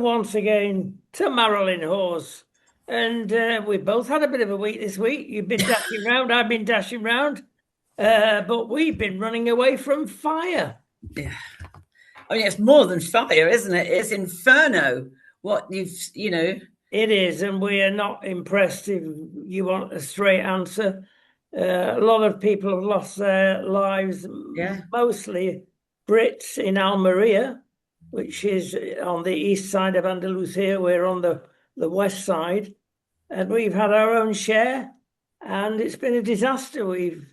once again to Marilyn Hawes. And we both had a bit of a week this week. You've been dashing round, I've been dashing round. But we've been running away from fire. Yeah. I mean, it's more than fire, isn't it? It's inferno. What It is, and we are not impressed if you want a straight answer. A lot of people have lost their lives, mostly Brits in Almeria, which is on the east side of Andalusia. We're on the west side, and we've had our own share, and it's been a disaster. We've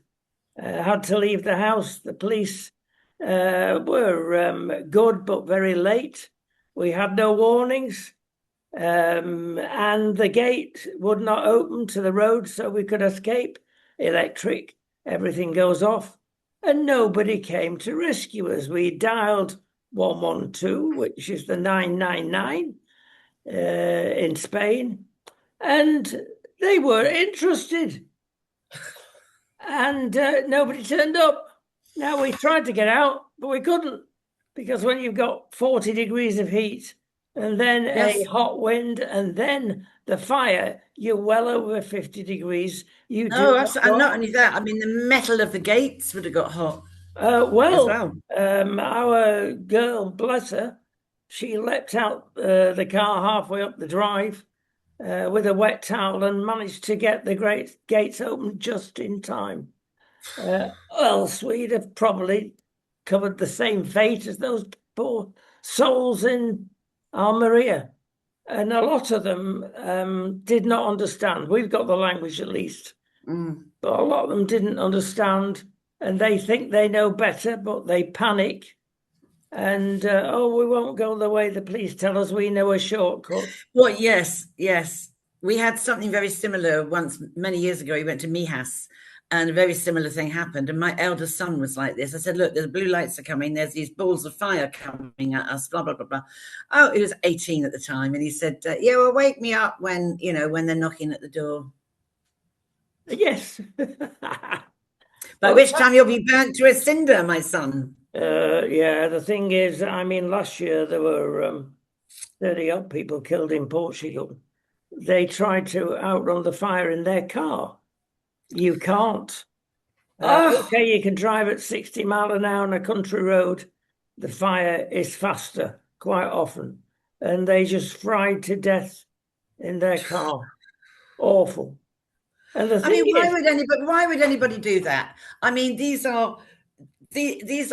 had to leave the house. The police were good, but very late. We had no warnings. And the gate would not open to the road so we could escape. Electric, everything goes off, and nobody came to rescue us. We dialed 112, which is the 999 in Spain, and they were interested. And nobody turned up. Now, we tried to get out, but we couldn't, because when you've got 40 degrees of heat, and then a hot wind, and then the fire, you're well over 50 degrees. And not only that, I mean, the metal of the gates would have got hot. Our girl, bless her, she leapt out the car halfway up the drive with a wet towel and managed to get the great gates open just in time. Else we'd have probably covered the same fate as those poor souls in Almeria, and a lot of them did not understand. We've got the language at least, but a lot of them didn't understand, and they think they know better, but they panic. And we won't go the way the police tell us. We know a shortcut. Well, yes. We had something very similar once, many years ago. We went to Mijas, and a very similar thing happened. And my eldest son was like this. I said, look, the blue lights are coming. There's these balls of fire coming at us, blah, blah, blah, blah. Oh, he was 18 at the time. And he said, well, wake me up when they're knocking at the door. Yes. By which time you'll be burnt to a cinder, my son. The thing is, I mean, last year there were 30-odd people killed in Portugal. They tried to outrun the fire in their car. You can't. Okay, you can drive at 60 miles an hour on a country road. The fire is faster quite often. And they just fried to death in their car. Awful. And why would anybody do that? I mean, these are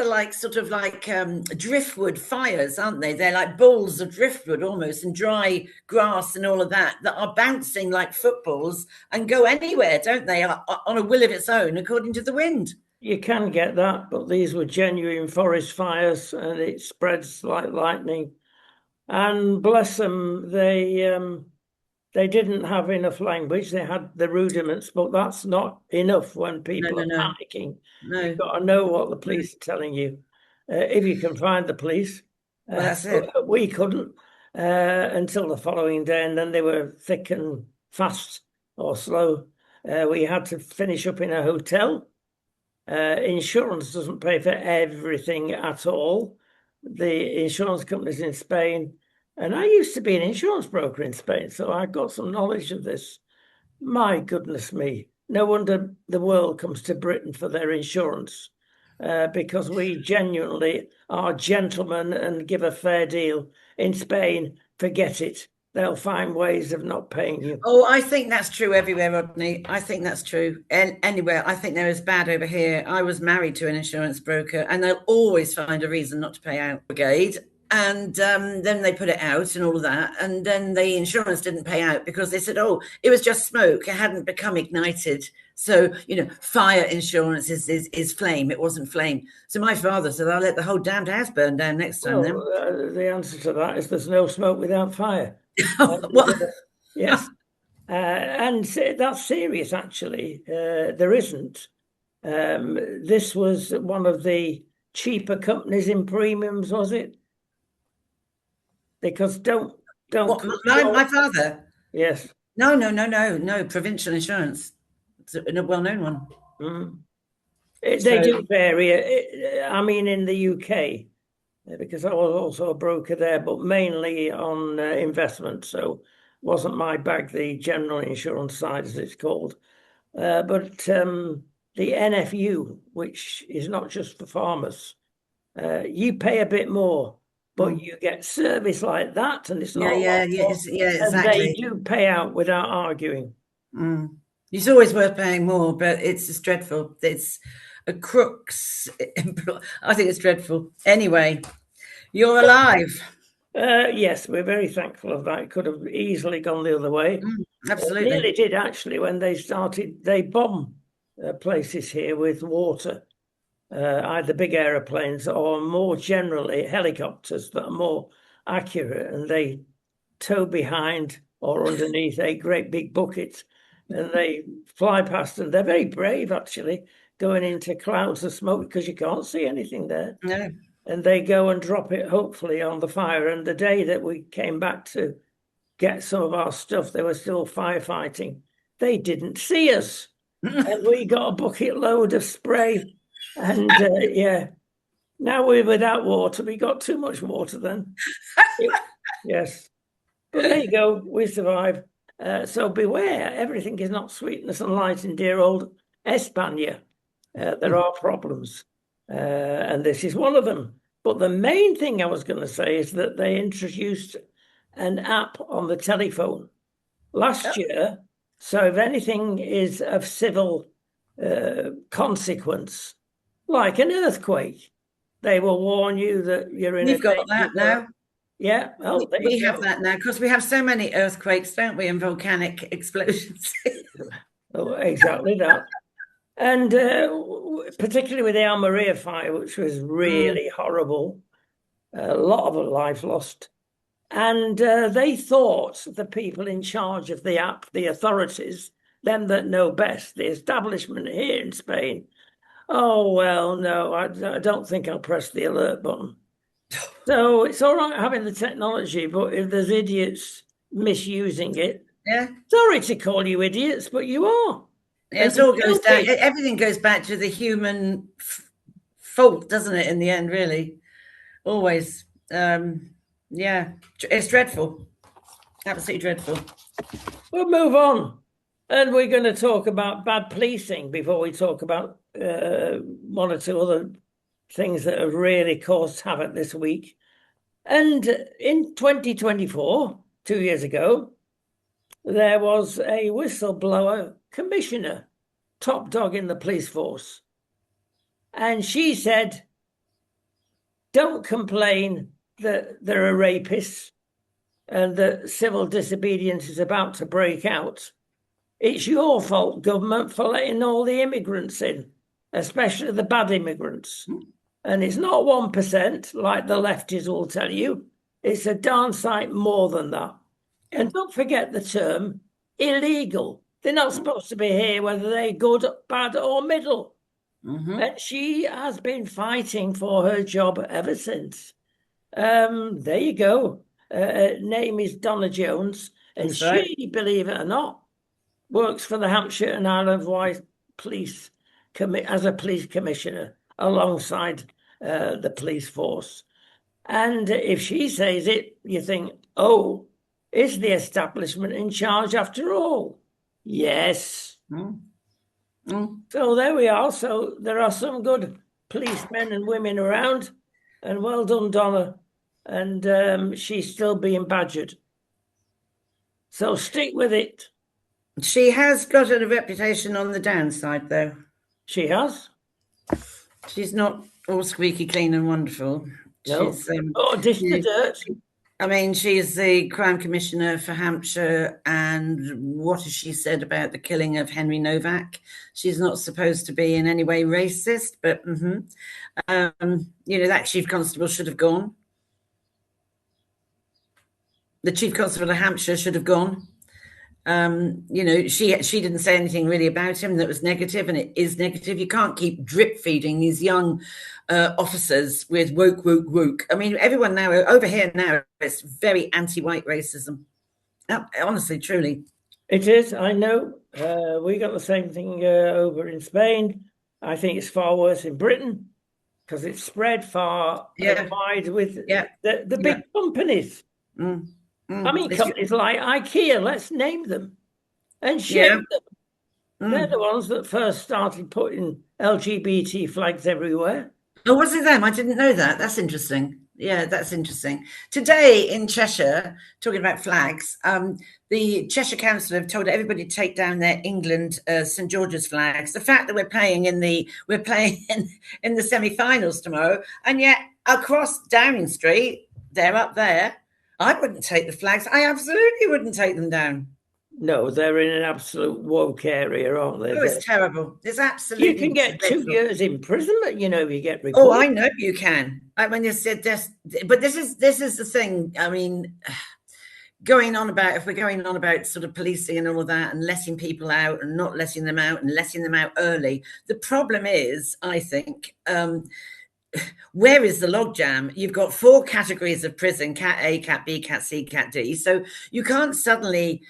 like sort of like driftwood fires, aren't they? They're like balls of driftwood almost, and dry grass and all of that are bouncing like footballs and go anywhere, don't they, on a will of its own, according to the wind. You can get that, but these were genuine forest fires, and it spreads like lightning. And bless them, they didn't have enough language. They had the rudiments, but that's not enough when people are panicking. No. You've got to know what the police are telling you. If you can find the police. That's it. We couldn't until the following day, and then they were thick and fast or slow. We had to finish up in a hotel. Insurance doesn't pay for everything at all. The insurance companies in Spain, and I used to be an insurance broker in Spain, so I got some knowledge of this. My goodness me. No wonder the world comes to Britain for their insurance, because we genuinely are gentlemen and give a fair deal. In Spain, forget it. They'll find ways of not paying you. Oh, I think that's true everywhere, Rodney. I think that's true. Anywhere. I think they're as bad over here. I was married to an insurance broker, and they'll always find a reason not to pay out brigade. And then they put it out and all of that. And then the insurance didn't pay out because they said, it was just smoke. It hadn't become ignited. So, fire insurance is flame. It wasn't flame. So my father said, I'll let the whole damned house burn down next time. The answer to that is there's no smoke without fire. Yes. And that's serious, actually. There isn't. This was one of the cheaper companies in premiums, was it? Because don't. My father? Yes. No. Provincial insurance. It's a well-known one. Mm. They do vary. I mean, in the UK, because I was also a broker there, but mainly on investment. So wasn't my bag, the general insurance side, as it's called. But the NFU, which is not just for farmers, you pay a bit more, but you get service like that, and it's not a lot more, Yeah, and they exactly. do pay out without arguing. It's always worth paying more, but it's just dreadful. It's a crooks. I think it's dreadful. Anyway, you're alive. Yes, we're very thankful of that. It could have easily gone the other way. It nearly Absolutely. did actually when they bomb places here with water, either big aeroplanes or more generally helicopters that are more accurate, and they tow behind or underneath a great big bucket and they fly past, and they're very brave actually, going into clouds of smoke because you can't see anything there. No. And they go and drop it hopefully on the fire. And the day that we came back to get some of our stuff, they were still firefighting. They didn't see us. And we got a bucket load of spray. And yeah, now we're without water. We got too much water then. Yes. But there you go. We survive. So beware, everything is not sweetness and light in dear old España. There are problems. And this is one of them. But the main thing I was going to say is that they introduced an app on the telephone last year. So if anything is of civil consequence, like an earthquake, they will warn you that you're in a We've got danger that now. Yeah, well, there We you have go. that now because we have so many earthquakes, don't we, and volcanic explosions. Oh, exactly that. And particularly with the Almeria fire, which was really horrible, a lot of life lost. And they thought the people in charge of the app, the authorities, them that know best, the establishment here in Spain, oh, well, no, I don't think I'll press the alert button. So it's all right having the technology, but if there's idiots misusing it, Yeah. sorry to call you idiots, but you are. Yeah, And it all you goes will down. be. Everything goes back to the human fault, doesn't it? In the end, really, always. Yeah, it's dreadful. Absolutely dreadful. We'll move on. And we're going to talk about bad policing before we talk about one or two other things that have really caused havoc this week. And in 2024, 2 years ago, there was a whistleblower commissioner, top dog in the police force. And she said, don't complain that there are rapists and that civil disobedience is about to break out. It's your fault, government, for letting all the immigrants in, especially the bad immigrants. And it's not 1%, like the lefties will tell you. It's a darn sight more than that. And don't forget the term illegal. They're not supposed to be here, whether they're good, bad, or middle. And she has been fighting for her job ever since. There you go. Name is Donna Jones, and That's she, right. believe it or not, works for the Hampshire and Isle of Wight Police as a police commissioner alongside the police force. And if she says it, you think, oh, is the establishment in charge after all? Yes. So there we are. So there are some good policemen and women around, and well done, Donna. And she's still being badgered. So stick with it. She has got a reputation on the downside, though. She has. She's not all squeaky clean and wonderful. No. She's Dish the dirt. I mean, she's the crime commissioner for Hampshire, and what has she said about the killing of Henry Novak? She's not supposed to be in any way racist, but that chief constable should have gone. The chief constable of Hampshire should have gone. She didn't say anything really about him that was negative, and it is negative. You can't keep drip feeding these young officers with woke. I mean, everyone now over here now is very anti-white racism. Honestly, truly, it is. I know. We got the same thing over in Spain. I think it's far worse in Britain because it's spread far and Yeah, wide with yeah, the yeah. big companies. Mm, I mean, It's, companies like IKEA, let's name them and yeah. shame them. They're the Mm. ones that first started putting LGBT flags everywhere. Oh, was it them? I didn't know that. That's interesting. Yeah, that's interesting. Today in Cheshire, talking about flags, the Cheshire Council have told everybody to take down their England St George's flags. The fact that we're playing in the semi-finals tomorrow, and yet across Downing Street, they're up there. I wouldn't take the flags. I absolutely wouldn't take them down. No, they're in an absolute woke area, aren't they? Oh, it's terrible. It's You can absolutely get dreadful. 2 years imprisonment, if you get Oh, reported. I know you can. I mean, this, but this is the thing. I mean, going on about if we're going on about sort of policing and all of that, and letting people out and not letting them out and letting them out early. The problem is, I think, where is the logjam? You've got 4 categories of prison: Cat A, Cat B, Cat C, Cat D. So you can't suddenly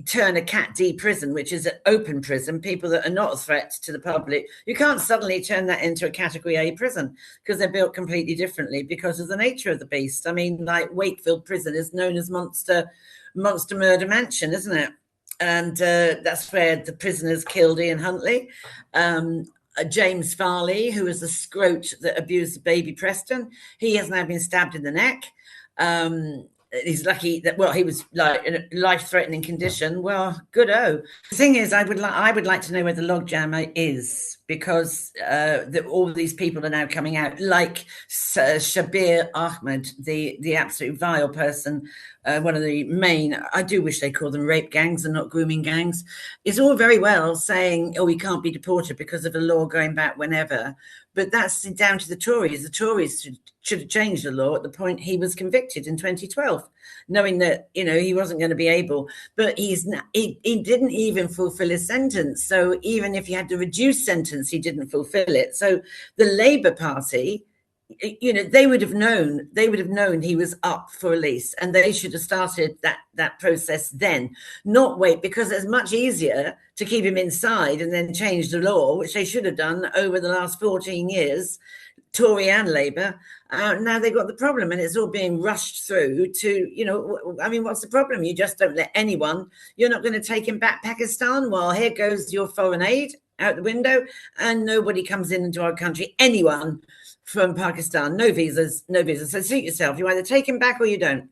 turn a Cat D prison, which is an open prison, people that are not a threat to the public, you can't suddenly turn that into a Category A prison because they're built completely differently because of the nature of the beast. I mean, like Wakefield Prison is known as Monster Murder Mansion, isn't it? And that's where the prisoners killed Ian Huntley. James Farley, who was the scroat that abused baby Preston, he has now been stabbed in the neck. He's lucky that he was like in a life-threatening condition. Well, good. The thing is, I would like to know where the logjam is, because all these people are now coming out, like Shabir Ahmed, the absolute vile person, one of the main. I do wish they called them rape gangs and not grooming gangs. It's all very well saying, "Oh, we can't be deported because of a law going back whenever," but that's down to the Tories. The Tories should have changed the law at the point he was convicted in 2012, knowing that he wasn't going to be able. But he didn't even fulfil his sentence. So even if he had the reduced sentence, he didn't fulfil it. So the Labour Party, they would have known he was up for release, and they should have started that process then, not wait, because it's much easier to keep him inside and then change the law, which they should have done over the last 14 years, Tory and Labour. Now they've got the problem, and it's all being rushed through to, I mean, what's the problem? You just don't let anyone, you're not going to take him back Pakistan. Well, here goes your foreign aid out the window, and nobody comes into our country. Anyone from Pakistan, no visas. So suit yourself. You either take him back or you don't.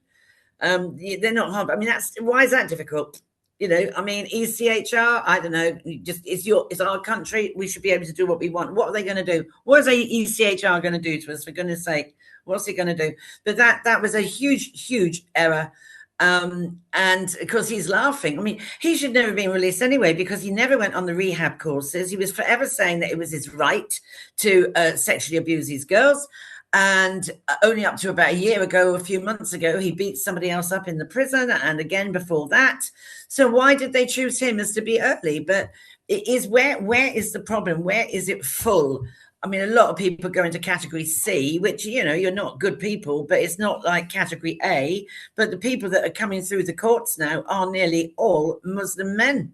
They're not hard. I mean, why is that difficult? I mean, ECHR, I don't know. It's our country. We should be able to do what we want. What are they going to do? What is ECHR going to do to us? For goodness sake, what's he going to do? But that was a huge error. And because he's laughing, I mean, he should never have been released anyway, because he never went on the rehab courses. He was forever saying that it was his right to sexually abuse these girls. And only up to about a few months ago, he beat somebody else up in the prison, and again before that. So why did they choose him as to be early? But it is where is the problem? Where is it full? I mean, a lot of people go into Category C, which, you're not good people, but it's not like Category A. But the people that are coming through the courts now are nearly all Muslim men,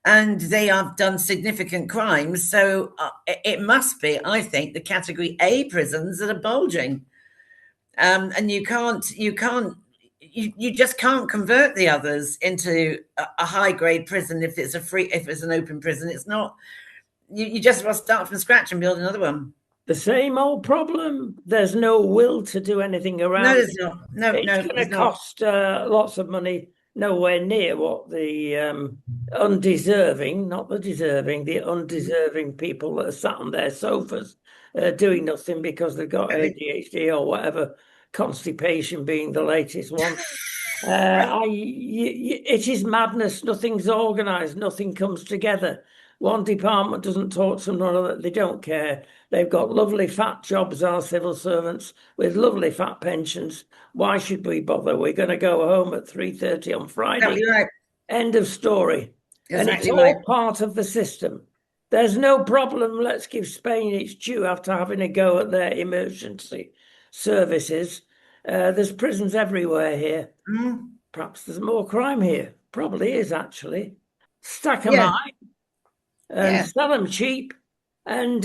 and they have done significant crimes. So it must be, I think, the Category A prisons that are bulging. And you just can't convert the others into a high grade prison if it's an open prison. It's not. You just must start from scratch and build another one. The same old problem. There's no will to do anything around No, it. there's not. No, It's going to cost lots of money, nowhere near what the undeserving, not the deserving, the undeserving people that are sat on their sofas doing nothing because they've got ADHD or whatever, constipation being the latest one. It is madness. Nothing's organised. Nothing comes together. One department doesn't talk to another. They don't care. They've got lovely fat jobs, our civil servants, with lovely fat pensions. Why should we bother? We're going to go home at 3:30 on Friday. Exactly right. End of story. Exactly, and it's all part of the system. There's no problem. Let's give Spain its due after having a go at their emergency services. There's prisons everywhere here. Perhaps there's more crime here. Probably is, actually. Stack them high and sell them cheap. And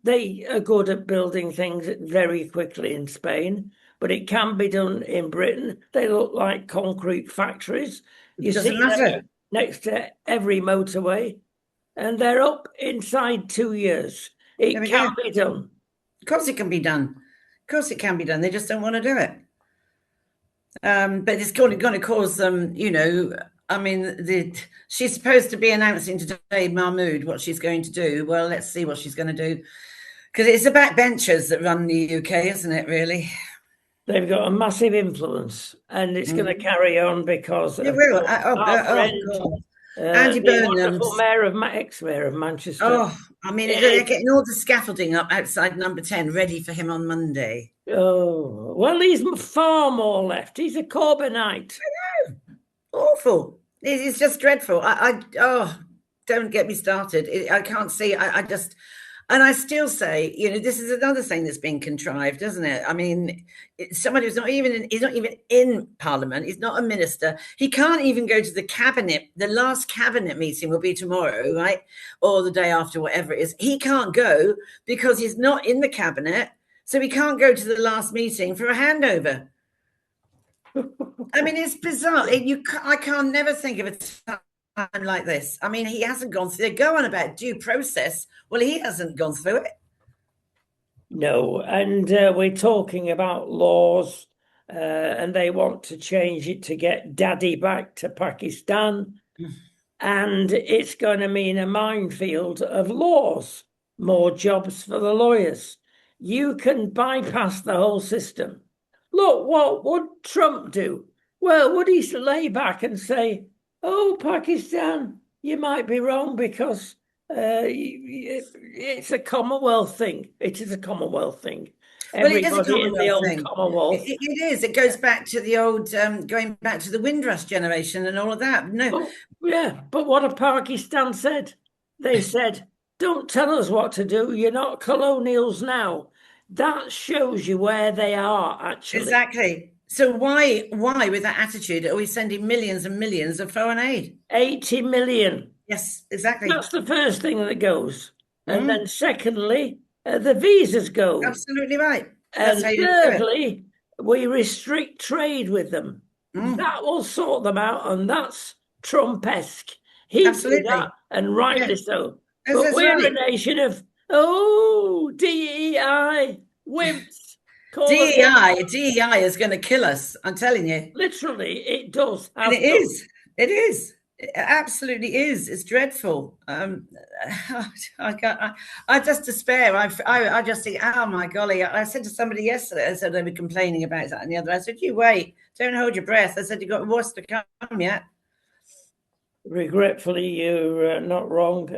they are good at building things very quickly in Spain, but it can be done in Britain. They look like concrete factories. You It doesn't see them matter. next to every motorway, and they're up inside 2 years. There It we can go. be done. Of course it can be done. Of course it can be done. They just don't want to do it. But it's going to cause them, I mean, she's supposed to be announcing today, Mahmood, what she's going to do. Well, let's see what she's going to do. Because it's the backbenchers that run the UK, isn't it, really? They've got a massive influence, and it's going to carry on because It of will. our friend, God. Andy the Burnham's. wonderful ex-mayor of Manchester. Oh, I mean, they're getting all the scaffolding up outside number 10, ready for him on Monday. Oh, well, he's far more left. He's a Corbynite. Awful. It's just dreadful. Don't get me started. I can't see. And I still say, this is another thing that's been contrived, isn't it? I mean, somebody who's he's not even in Parliament. He's not a minister. He can't even go to the cabinet. The last cabinet meeting will be tomorrow, right? Or the day after, whatever it is. He can't go because he's not in the cabinet. So he can't go to the last meeting for a handover. I mean, it's bizarre. I can't never think of a time like this. I mean, he hasn't gone through. They go on about due process. Well, he hasn't gone through it. No, and we're talking about laws, and they want to change it to get daddy back to Pakistan. And it's going to mean a minefield of laws, more jobs for the lawyers. You can bypass the whole system. Look, what would Trump do? Well, would he lay back and say, oh, Pakistan, you might be wrong because it's a Commonwealth thing. It is a Commonwealth thing. Everybody well, it is a in the old thing. Commonwealth. It is. It goes back to the old, going back to the Windrush generation and all of that. No. Yeah, but what have Pakistan said? They said, don't tell us what to do. You're not colonials now. That shows you where they are, actually. Exactly. So why, with that attitude, are we sending millions and millions of foreign aid? 80 million. Yes, exactly. That's the first thing that goes. And then secondly, the visas go. Absolutely right. And thirdly, we restrict trade with them. That will sort them out, and that's Trump-esque. He did that, and rightly so. But we're a nation of, DEI, wimps. DEI is going to kill us. I'm telling you. Literally, it does. And it is. It is. It absolutely is. It's dreadful. I just despair. I just think, oh my golly. I said to somebody yesterday, I said they were complaining about that and the other. I said, you wait, don't hold your breath. I said, you've got worse to come yet. Regretfully, you're not wrong.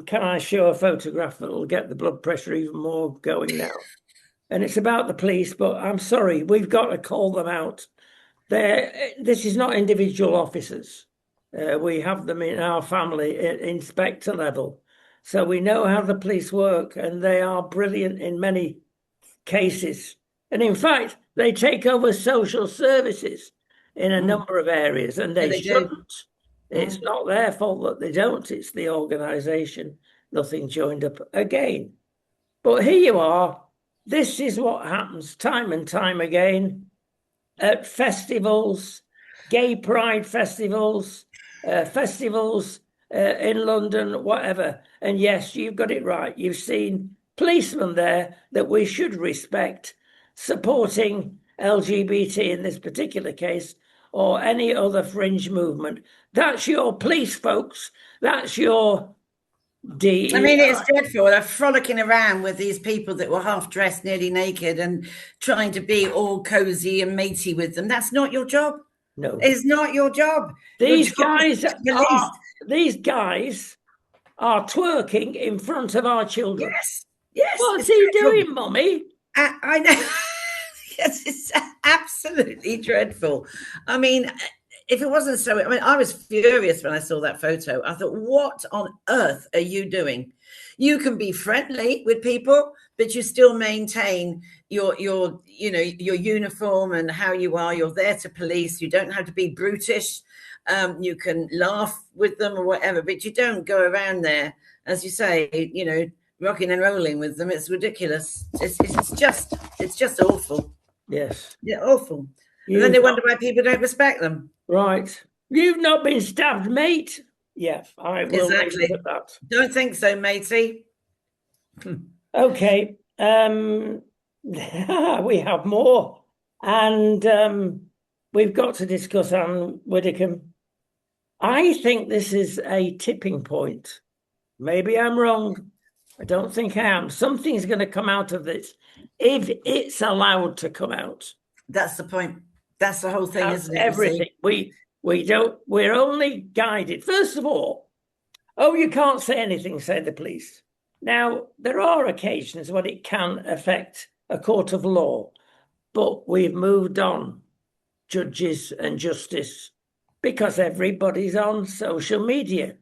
Can I show a photograph that will get the blood pressure even more going now? And it's about the police, but I'm sorry, we've got to call them out. This is not individual officers. We have them in our family at inspector level. So we know how the police work, and they are brilliant in many cases. And in fact, they take over social services in a number of areas, and they shouldn't. It's not their fault that they don't. It's the organisation. Nothing joined up again. But here you are. This is what happens time and time again at festivals, gay pride festivals, festivals in London, whatever. And yes, you've got it right. You've seen policemen there that we should respect supporting LGBT in this particular case, or any other fringe movement. That's your police, folks. That's your DEI. I mean, it's dreadful. They're frolicking around with these people that were half dressed, nearly naked, and trying to be all cozy and matey with them. That's not your job. No, it's not your job. These guys are twerking in front of our children. Yes. What's he doing, Mummy? I know. Yes, it's absolutely dreadful. I mean, if it wasn't so, I mean, I was furious when I saw that photo. I thought, what on earth are you doing? You can be friendly with people, but you still maintain your uniform and how you are. You're there to police. You don't have to be brutish. You can laugh with them or whatever, but you don't go around there, as you say, rocking and rolling with them. It's ridiculous. It's just awful. Yes. Yeah, awful. And then they wonder why people don't respect them. Right. You've not been stabbed, mate. Yeah, I will leave it at that. Don't think so, matey. Okay. We have more. And we've got to discuss Anne Widdecombe. I think this is a tipping point. Maybe I'm wrong. I don't think I am. Something's going to come out of this if it's allowed to come out. That's the point. That's the whole thing, isn't it? Everything. We're only guided. First of all, you can't say anything, say the police. Now, there are occasions when it can affect a court of law, but we've moved on, judges and justice, because everybody's on social media.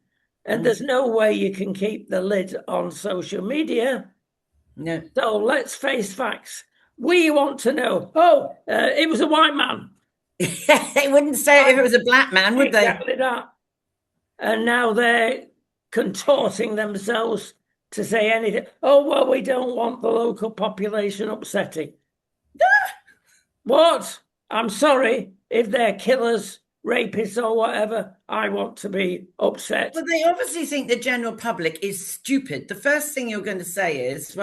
And there's no way you can keep the lid on social media. No. So let's face facts. We want to know, it was a white man. They wouldn't say it if it was a black man, would they? Exactly that. And now they're contorting themselves to say anything. We don't want the local population upsetting. What? I'm sorry, if they're killers, rapists or whatever, I want to be upset. Well, they obviously think the general public is stupid. The first thing you're going to say is,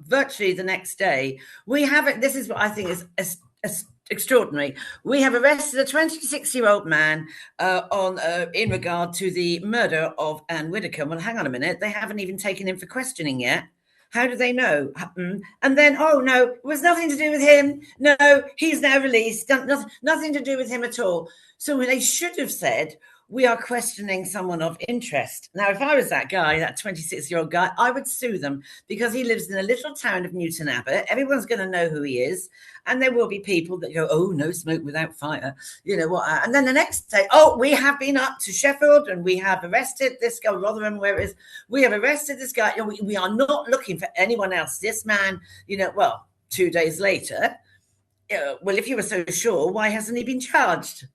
virtually the next day, we haven't, this is what I think is extraordinary. We have arrested a 26-year-old man in regard to the murder of Anne Widdecombe. Well, hang on a minute. They haven't even taken him for questioning yet. How do they know? And then, no, it was nothing to do with him. No, he's now released. Nothing to do with him at all. So they should have said, we are questioning someone of interest. Now, if I was that guy, that 26-year-old guy, I would sue them because he lives in a little town of Newton Abbot. Everyone's going to know who he is. And there will be people that go, no smoke without fire. You know what? And then the next day, we have been up to Sheffield and we have arrested this guy, Rotherham, where it is. We have arrested this guy. We are not looking for anyone else. This man, 2 days later, if you were so sure, why hasn't he been charged?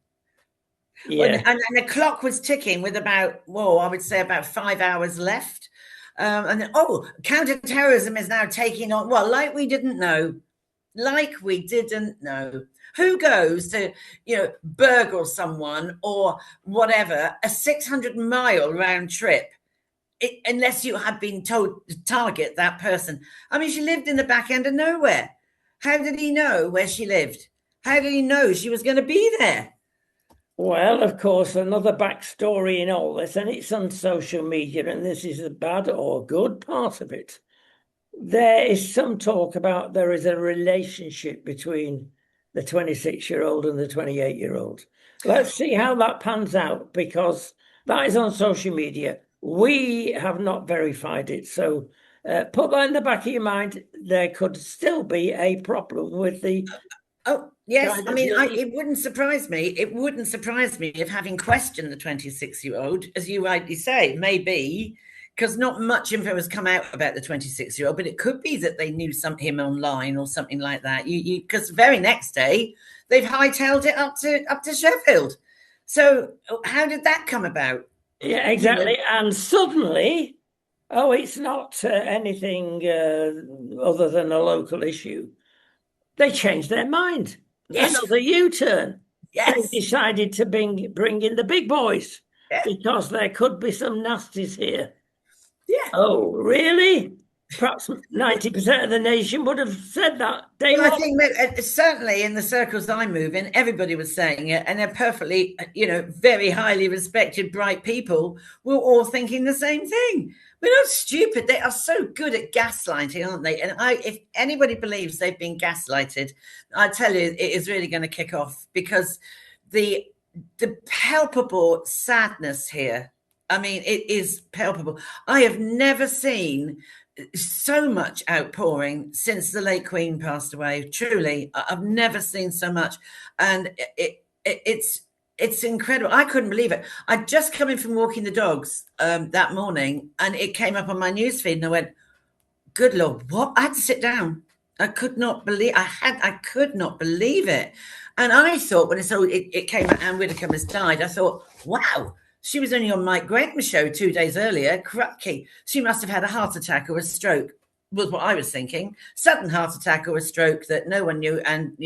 Yeah. And the clock was ticking with about 5 hours left. And then, counter-terrorism is now taking on, like we didn't know. Who goes to, burgle someone or whatever, a 600-mile round trip, unless you have been told to target that person? I mean, she lived in the back end of nowhere. How did he know where she lived? How did he know she was going to be there? Well, of course, another backstory in all this, and it's on social media, and this is the bad or good part of it. There is some talk about there is a relationship between the 26-year-old and the 28-year-old. Let's see how that pans out, because that is on social media. We have not verified it. So put that in the back of your mind. There could still be a problem with the... Oh, yes. I mean, it wouldn't surprise me. It wouldn't surprise me if, having questioned the 26-year-old, as you rightly say, maybe, because not much info has come out about the 26-year-old, but it could be that they knew him online or something like that. Because the very next day, they've hightailed it up to Sheffield. So how did that come about? Yeah, exactly. And suddenly, it's not anything other than a local issue. They changed their mind. Yes. Another U-turn. Yes. They decided to bring in the big boys because there could be some nasties here. Yeah. Oh, really? Perhaps 90% of the nation would have said that. I think certainly in the circles I move in, everybody was saying it, and they're perfectly, very highly respected, bright people were all thinking the same thing. We're not stupid. They are so good at gaslighting, aren't they? And if anybody believes they've been gaslighted, I tell you, it is really going to kick off, because the palpable sadness here, I mean, it is palpable. I have never seen so much outpouring since the late Queen passed away. Truly, I've never seen so much. And it's incredible. I couldn't believe it. I'd just come in from walking the dogs that morning, and it came up on my newsfeed, and I went, good Lord, what? I had to sit down. I could not believe it. And I thought, when it came out Anne Widdecombe has died, I thought, wow, She was only on Mike Graham's show 2 days earlier. Cracky. She must have had a heart attack or a stroke, was what I was thinking. Sudden heart attack or a stroke that no one knew. And,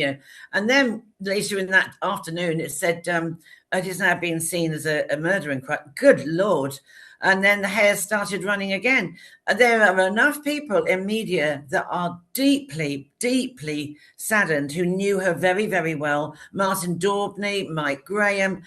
and then later in that afternoon, it said it is now being seen as a murder inquiry. Good Lord. And then the hair started running again. There are enough people in media that are deeply, deeply saddened, who knew her very, very well. Martin Daubney, Mike Graham,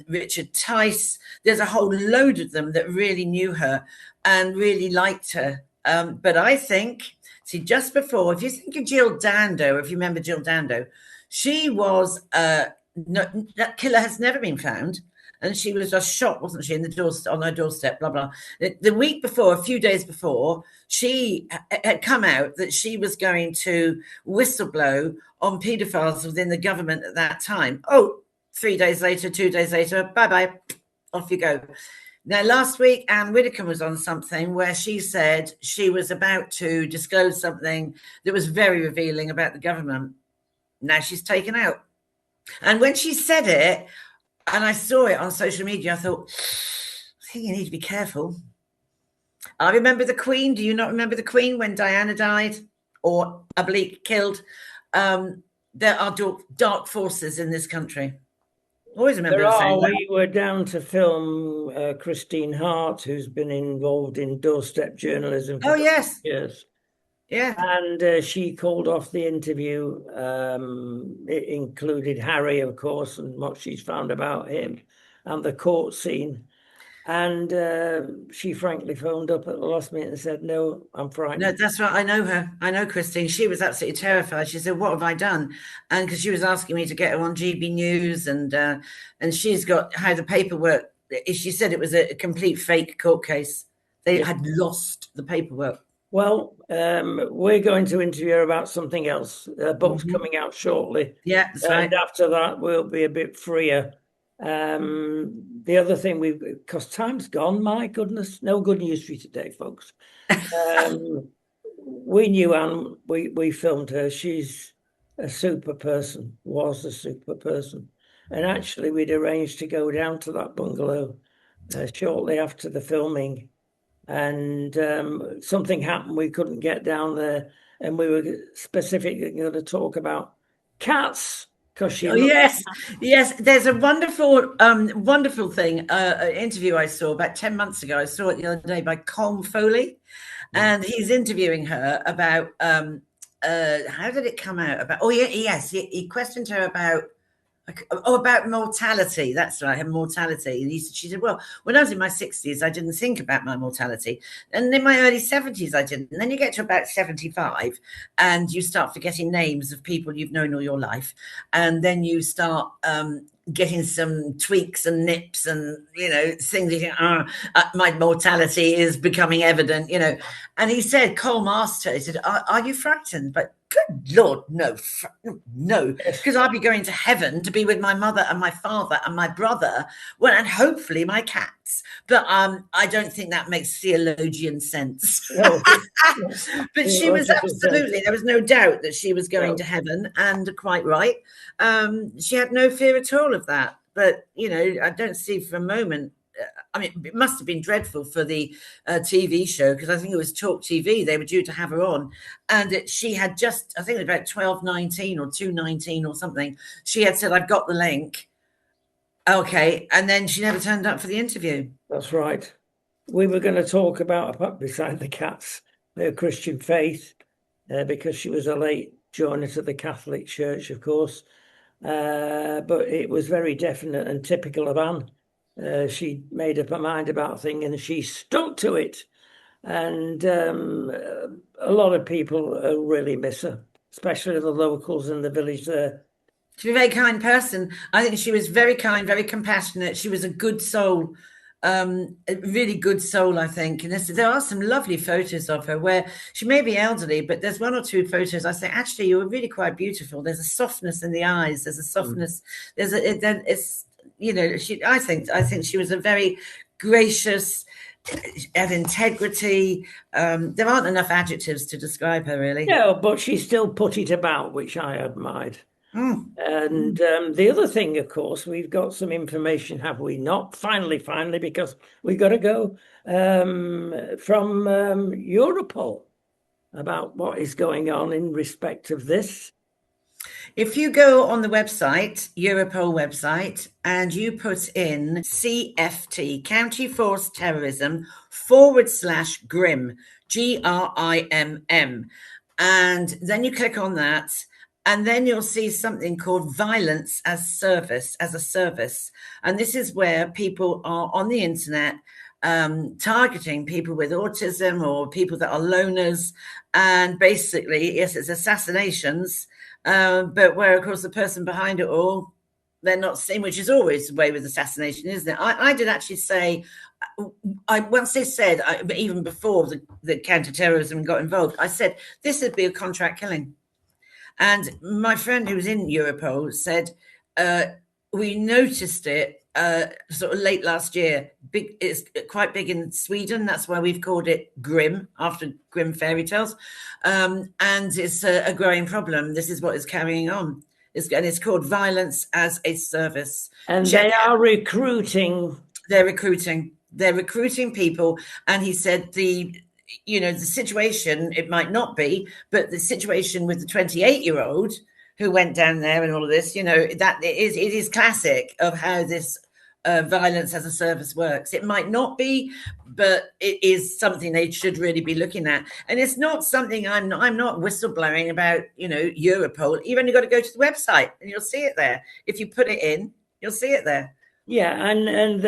Richard Tice. There's a whole load of them that really knew her and really liked her. But I think, just before, if you think of Jill Dando, if you remember Jill Dando, she was, that killer has never been found. And she was just shot, wasn't she, on her doorstep, blah, blah. The week before, a few days before, she had come out that she was going to whistleblow on paedophiles within the government at that time. 3 days later, 2 days later, bye-bye, off you go. Now, last week, Anne Widdecombe was on something where she said she was about to disclose something that was very revealing about the government. Now she's taken out. And when she said it, and I saw it on social media, I thought, I think you need to be careful. I remember the Queen. Do you not remember the Queen when Diana died or oblique killed? There are dark forces in this country. Always remember saying that. We were down to film Christine Hart, who's been involved in doorstep journalism for years. Yeah. And she called off the interview. It included Harry, of course, and what she's found about him and the court scene. And she frankly phoned up at the last minute and said, no, I'm frightened. No, that's right. I know her. I know Christine. She was absolutely terrified. She said, what have I done? And because she was asking me to get her on GB News, and she's got how the paperwork, she said it was a complete fake court case. They had lost the paperwork. Well, we're going to interview her about something else. Her book's coming out shortly. Yeah, that's right. And after that, we'll be a bit freer. The other thing because time's gone, my goodness, no good news for you today, folks. We knew Anne, we filmed her. She's a super person, was a super person. And actually, we'd arranged to go down to that bungalow shortly after the filming. And something happened, we couldn't get down there, and we were specifically going to talk about cats because she yes there's a wonderful thing, interview I saw about 10 months ago. I saw it the other day by Colm Foley, and he's interviewing her about how did it come out about he questioned her about mortality. That's right, her mortality. And she said, well, when I was in my 60s, I didn't think about my mortality. And in my early 70s, I didn't. And then you get to about 75 and you start forgetting names of people you've known all your life. And then you start getting some tweaks and nips and, things. You think, my mortality is becoming evident, And he said, Colm asked her, he said, are you frightened? But good Lord, no, because I'll be going to heaven to be with my mother and my father and my brother, and hopefully my cats. But I don't think that makes theologian sense. No. But she was absolutely, there was no doubt that she was going to heaven, and quite right. She had no fear at all of that. But, I don't see for a moment. I mean, it must have been dreadful for the TV show, because I think it was Talk TV. They were due to have her on, and she had just, I think it was about 12:19 or 2:19 or something. She had said, I've got the link. Okay. And then she never turned up for the interview. That's right. We were going to talk about, beside the cats, her Christian faith, because she was a late joiner to the Catholic Church, of course. But it was very definite and typical of Anne. She made up her mind about things and she stuck to it. And a lot of people really miss her, especially the locals in the village there. She's a very kind person. I think she was very kind, very compassionate. She was a good soul, a really good soul, I think. And there are some lovely photos of her where she may be elderly, but there's one or two photos I say, actually, you were really quite beautiful. There's a softness in the eyes. There's a softness. I think she was a very gracious, had integrity. There aren't enough adjectives to describe her, really. No, but she still put it about, which I admired. And the other thing, of course, we've got some information, have we not? Finally, because we've got to go from Europol about what is going on in respect of this. If you go on the website, Europol website, and you put in CFT, County Force Terrorism / GRIM, GRIMM, and then you click on that, and then you'll see something called violence as a service. And this is where people are on the internet targeting people with autism or people that are loners. And basically, yes, it's assassinations. But where, of course, the person behind it all, they're not seen, which is always the way with assassination, isn't it? I did actually say, once they said, even before the counter-terrorism got involved, I said, this would be a contract killing. And my friend who was in Europol said, we noticed it sort of late last year. It's quite big in Sweden. That's why we've called it Grimm, after Grimm fairy tales. And it's a growing problem. This is what is carrying on. And it's called violence as a service. And they are recruiting. They're recruiting people. And he said the situation, it might not be, but the situation with the 28-year-old who went down there and all of this, that it is classic of how this violence as a service works. It might not be, but it is something they should really be looking at. And it's not something I'm not whistleblowing about, Europol. You've only got to go to the website and you'll see it there. If you put it in, you'll see it there. Yeah, and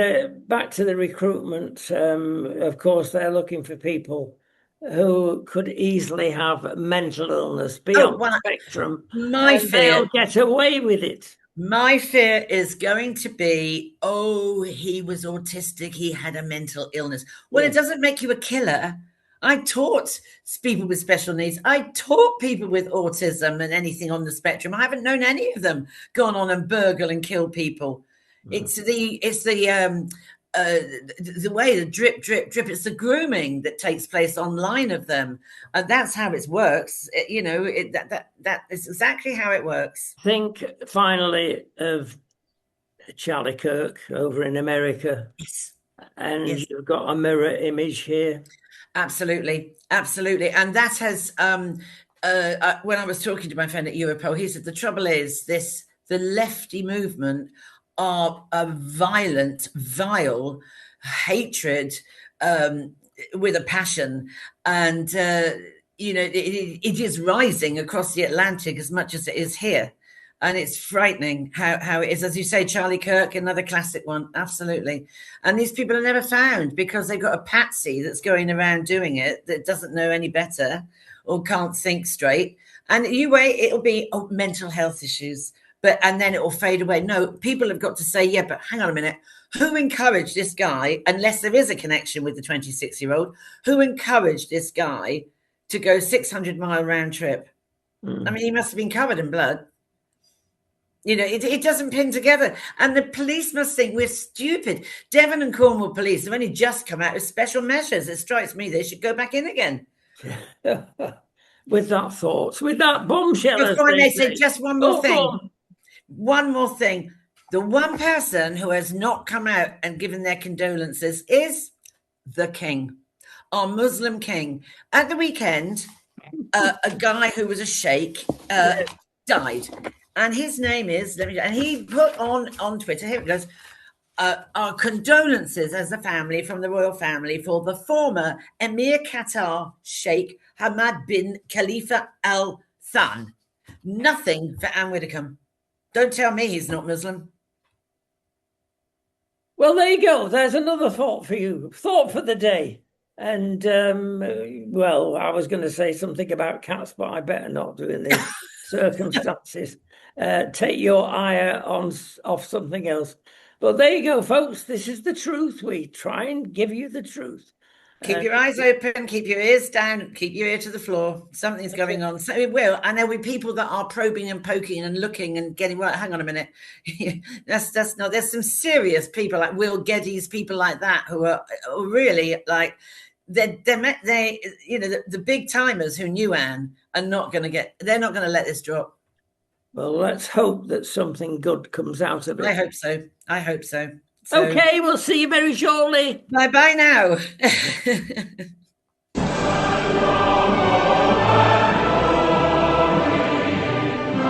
back to the recruitment, of course, they're looking for people who could easily have mental illness, be on the spectrum. My fear, they'll get away with it. My fear is going to be, he was autistic, he had a mental illness. Well, It doesn't make you a killer. I taught people with special needs. I taught people with autism and anything on the spectrum. I haven't known any of them gone on and burgle and kill people. It's the way, the drip. It's the grooming that takes place online of them, and that's how it works. That is exactly how it works. Think finally of Charlie Kirk over in America. Yes. And you've got a mirror image here. Absolutely, and that has. When I was talking to my friend at Europol, he said the trouble is the lefty movement are a violent, vile hatred with a passion. And, it is rising across the Atlantic as much as it is here. And it's frightening how it is. As you say, Charlie Kirk, another classic one. Absolutely. And these people are never found because they've got a patsy that's going around doing it that doesn't know any better or can't think straight. And you wait, it'll be mental health issues. And then it will fade away. No, people have got to say, yeah, but hang on a minute. Who encouraged this guy, unless there is a connection with the 26-year-old, who encouraged this guy to go 600-mile round trip? I mean, he must have been covered in blood. It doesn't pin together. And the police must think we're stupid. Devon and Cornwall police have only just come out with special measures. It strikes me they should go back in again. With that thought, with that bombshell. Before they say just one more thing. One more thing. The one person who has not come out and given their condolences is the king, our Muslim king. At the weekend, a guy who was a sheikh died. And his name is, and he put on Twitter, here it goes, our condolences as a family from the royal family for the former Emir Qatar Sheikh Hamad bin Khalifa Al Thani. Nothing for Anne Widdecombe. Don't tell me he's not Muslim. Well, there you go. There's another thought for you. Thought for the day. And, I was going to say something about cats, but I better not do in these circumstances. Take your eye off something else. But there you go, folks. This is the truth. We try and give you the truth. Keep your eyes open, keep your ears down, keep your ear to the floor. Something's going on. So it will. And there'll be people that are probing and poking and looking and getting, right, hang on a minute. that's not, there's some serious people like Will Geddes, people like that who are really like, the big timers who knew Anne are not going to let this drop. Well, let's hope that something good comes out of I it. hope so. I hope so. So Okay, we'll see you very shortly. bye bye now.